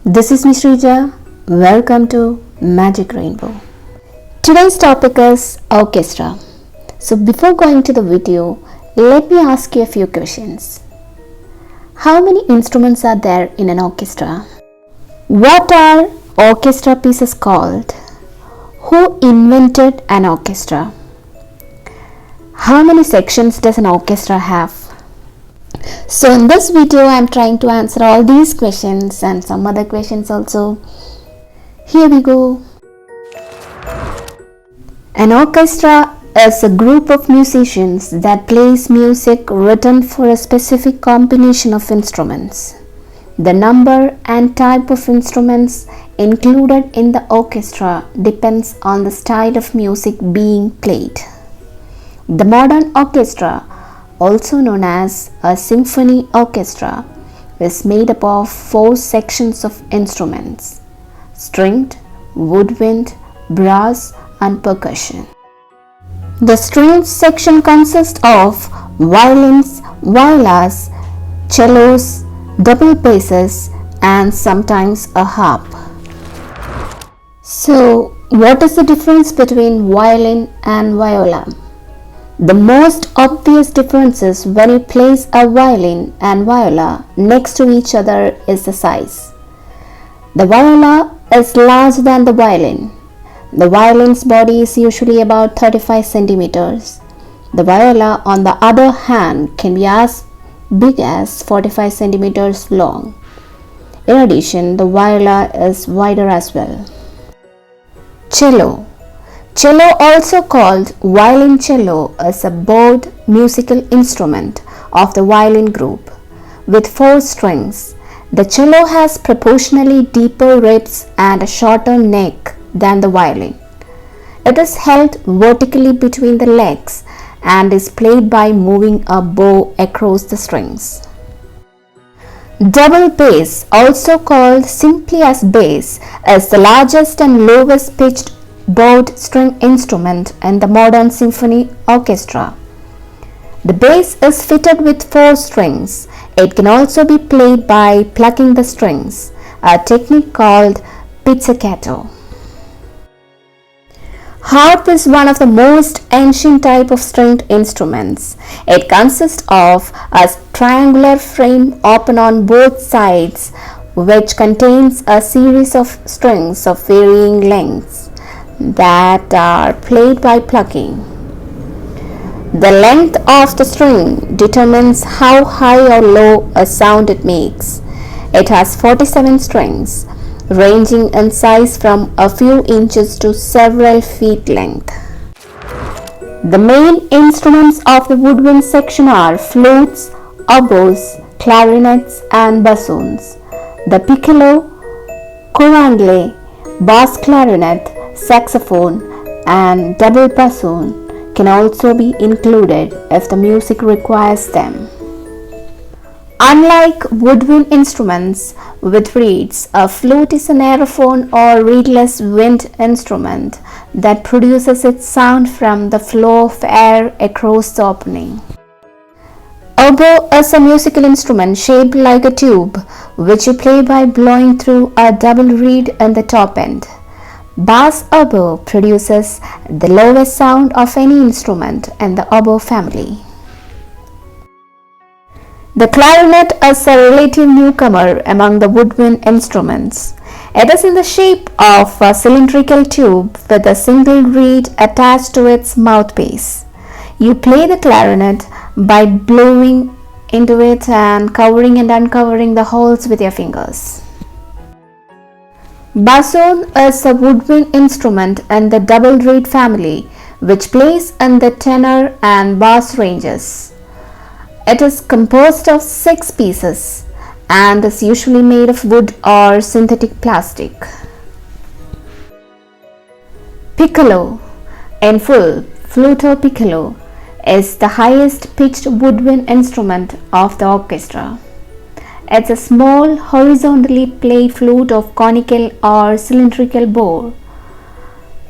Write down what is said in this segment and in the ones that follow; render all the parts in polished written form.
This is Mishrija. Welcome to Magic Rainbow. Today's topic is orchestra. So before going to the video, let me ask you a few questions. How many instruments are there in an orchestra? What are orchestra pieces called? Who invented an orchestra? How many sections does an orchestra have? So in this video I am trying to answer all these questions and some other questions also. Here we go. An orchestra is a group of musicians that plays music written for a specific combination of instruments. The number and type of instruments included in the orchestra depends on the style of music being played. The modern orchestra, also known as a symphony orchestra, is made up of 4 sections of instruments: stringed, woodwind, brass and percussion. The stringed section consists of violins, violas, cellos, double basses and sometimes a harp. So, what is the difference between violin and viola? The most obvious differences when you place a violin and viola next to each other is the size. The viola is larger than the violin. The violin's body is usually about 35 centimeters. The viola, on the other hand, can be as big as 45 centimeters long. In addition, the viola is wider as well. Cello. Cello, also called violoncello, is a bowed musical instrument of the violin group with 4 strings. The cello has proportionally deeper ribs and a shorter neck than the violin. It is held vertically between the legs and is played by moving a bow across the strings. Double bass, also called simply as bass, is the largest and lowest pitched bowed string instrument in the modern symphony orchestra. The bass is fitted with 4 strings. It can also be played by plucking the strings, a technique called pizzicato. Harp is one of the most ancient type of stringed instruments. It consists of a triangular frame open on both sides, which contains a series of strings of varying lengths that are played by plucking. The length of the string determines how high or low a sound it makes. It has 47 strings, ranging in size from a few inches to several feet length. The main instruments of the woodwind section are flutes, oboes, clarinets and bassoons. The piccolo, corangle, bass clarinet, saxophone and double bassoon can also be included if the music requires them. Unlike woodwind instruments with reeds, a flute is an aerophone or reedless wind instrument that produces its sound from the flow of air across the opening. Oboe is a musical instrument shaped like a tube, which you play by blowing through a double reed in the top end. Bass oboe produces the lowest sound of any instrument in the oboe family. The clarinet is a relative newcomer among the woodwind instruments. It is in the shape of a cylindrical tube with a single reed attached to its mouthpiece. You play the clarinet by blowing into it and covering and uncovering the holes with your fingers. Bassoon is a woodwind instrument in the double reed family, which plays in the tenor and bass ranges. It is composed of 6 pieces and is usually made of wood or synthetic plastic. Piccolo, in full, flauto piccolo, is the highest pitched woodwind instrument of the orchestra. It's a small horizontally played flute of conical or cylindrical bore.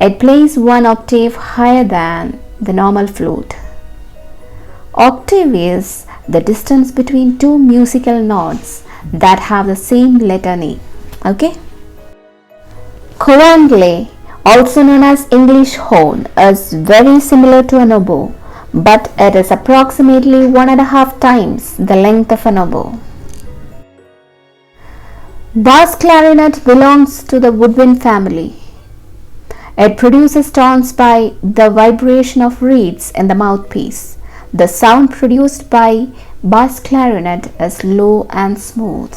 It plays 1 octave higher than the normal flute. Octave is the distance between 2 musical notes that have the same litany. Okay. Coandle, also known as English horn, is very similar to an oboe, but it is approximately 1.5 times the length of an oboe. Bass clarinet belongs to the woodwind family. It produces tones by the vibration of reeds in the mouthpiece. The sound produced by bass clarinet is low and smooth.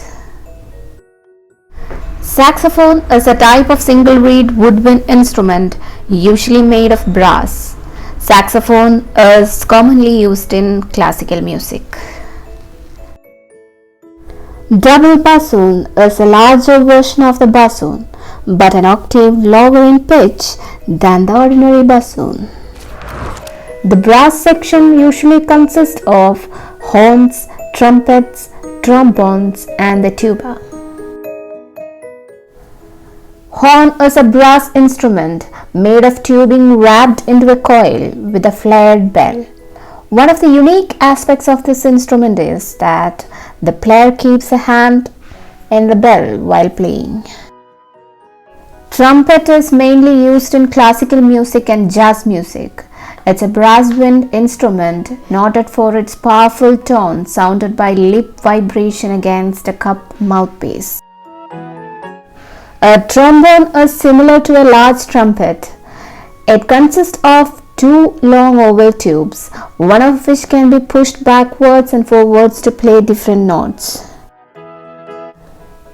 Saxophone is a type of single reed woodwind instrument usually made of brass. Saxophone is commonly used in classical music. Double bassoon is a larger version of the bassoon, but an octave lower in pitch than the ordinary bassoon. The brass section usually consists of horns, trumpets, trombones, and the tuba. Horn is a brass instrument made of tubing wrapped into a coil with a flared bell. One of the unique aspects of this instrument is that the player keeps a hand in the bell while playing. Trumpet is mainly used in classical music and jazz music. It's a brass wind instrument noted for its powerful tone sounded by lip vibration against a cup mouthpiece. A trombone is similar to a large trumpet. It consists of two long oval tubes, one of which can be pushed backwards and forwards to play different notes.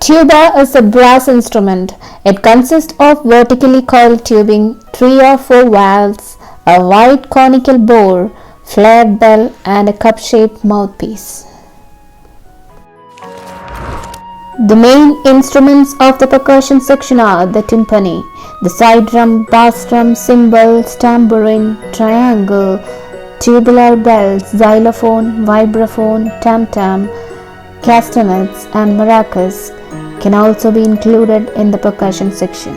Tuba is a brass instrument. It consists of vertically coiled tubing, 3 or 4 valves, a wide conical bore, flared bell, and a cup-shaped mouthpiece. The main instruments of the percussion section are the timpani, the side drum, bass drum, cymbals, tambourine, triangle, tubular bells, xylophone, vibraphone, tam-tam, castanets, and maracas can also be included in the percussion section.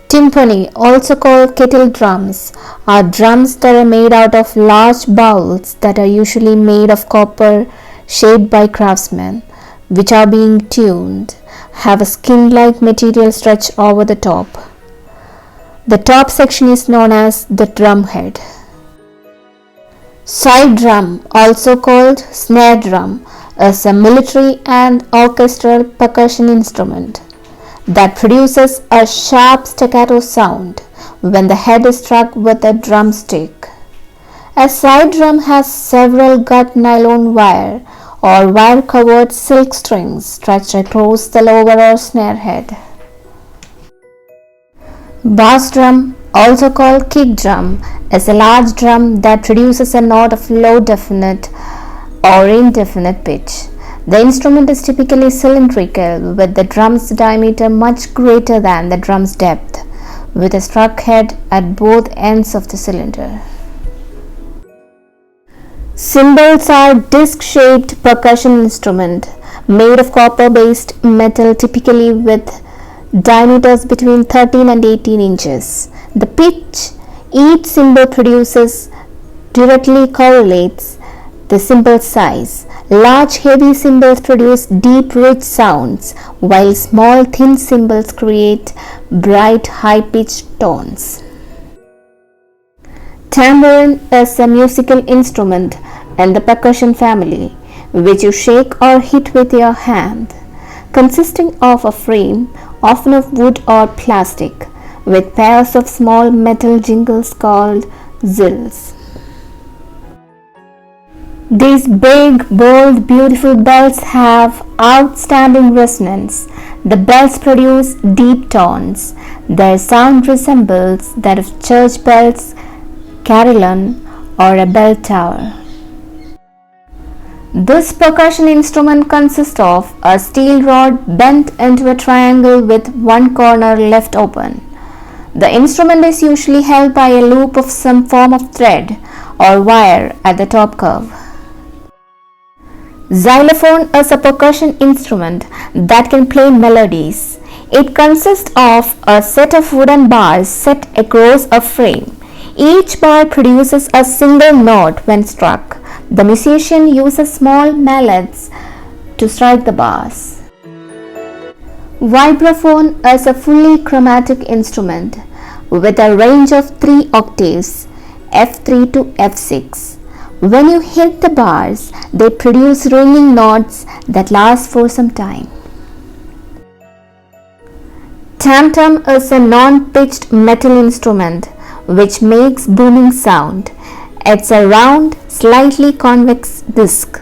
Timpani, also called kettle drums, are drums that are made out of large bowls that are usually made of copper shaped by craftsmen, which are being tuned, have a skin-like material stretched over the top. The top section is known as the drum head. Side drum, also called snare drum, is a military and orchestral percussion instrument that produces a sharp staccato sound when the head is struck with a drumstick. A side drum has several gut nylon wire or wire-covered silk strings stretched across the lower or snare head. Bass drum, also called kick drum, is a large drum that produces a note of low definite or indefinite pitch. The instrument is typically cylindrical, with the drum's diameter much greater than the drum's depth, with a struck head at both ends of the cylinder. Cymbals are disc-shaped percussion instrument made of copper-based metal, typically with diameters between 13 and 18 inches. The pitch each cymbal produces directly correlates the cymbal size. Large heavy cymbals produce deep rich sounds, while small thin cymbals create bright high-pitched tones. Tambourine is a musical instrument in the percussion family, which you shake or hit with your hand, consisting of a frame, often of wood or plastic, with pairs of small metal jingles called zills. These big, bold, beautiful bells have outstanding resonance. The bells produce deep tones. Their sound resembles that of church bells, carillon, or a bell tower. This percussion instrument consists of a steel rod bent into a triangle with one corner left open. The instrument is usually held by a loop of some form of thread or wire at the top curve. Xylophone is a percussion instrument that can play melodies. It consists of a set of wooden bars set across a frame. Each bar produces a single note when struck. The musician uses small mallets to strike the bars. Vibraphone is a fully chromatic instrument with a range of 3 octaves, F3 to F6. When you hit the bars, they produce ringing notes that last for some time. Tam-tam is a non-pitched metal instrument which makes booming sound. It's a round, slightly convex disc.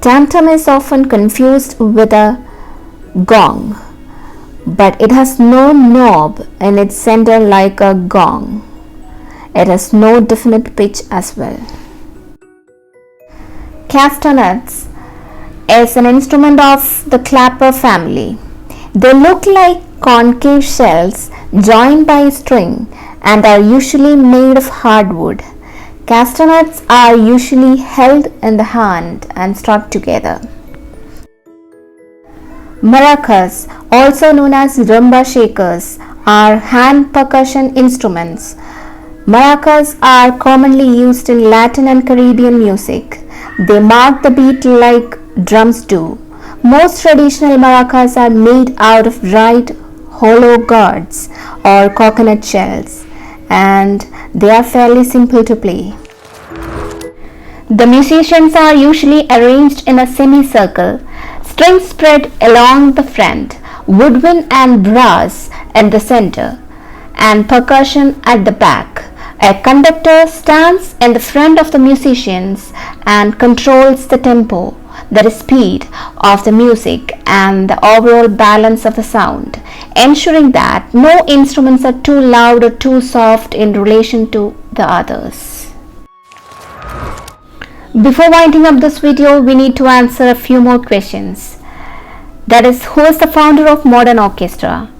Tam-tam is often confused with a gong, but it has no knob in its center like a gong. It has no definite pitch as well. Castanets is an instrument of the clapper family. They look like concave shells joined by a string and are usually made of hardwood. Castanets are usually held in the hand and struck together. Maracas, also known as rumba shakers, are hand percussion instruments. Maracas are commonly used in Latin and Caribbean music. They mark the beat like drums do. Most traditional maracas are made out of dried hollow gourds or coconut shells, and they are fairly simple to play. The musicians are usually arranged in a semicircle, strings spread along the front, woodwind and brass in the center, and percussion at the back. A conductor stands in the front of the musicians and controls the tempo, the speed of the music, and the overall balance of the sound, ensuring that no instruments are too loud or too soft in relation to the others. Before winding up this video, we need to answer a few more questions. That is, who is the founder of modern orchestra?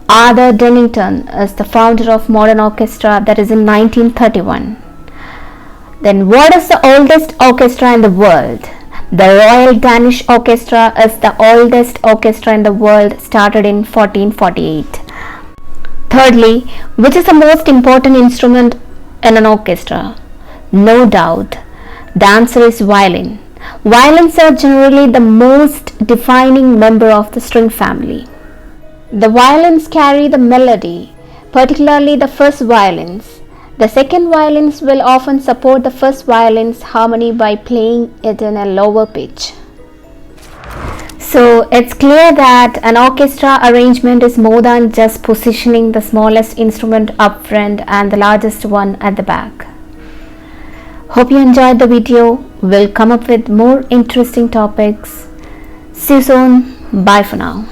Arthur Dennington is the founder of modern orchestra, that is in 1931. Then what is the oldest orchestra in the world? The Royal Danish Orchestra is the oldest orchestra in the world, started in 1448. Thirdly, which is the most important instrument in an orchestra? No doubt, the answer is violin. Violins are generally the most defining member of the string family. The violins carry the melody, particularly the first violins. The second violins will often support the first violin's harmony by playing it in a lower pitch. So it's clear that an orchestra arrangement is more than just positioning the smallest instrument up front and the largest one at the back. Hope you enjoyed the video. We'll come up with more interesting topics. See you soon. Bye for now.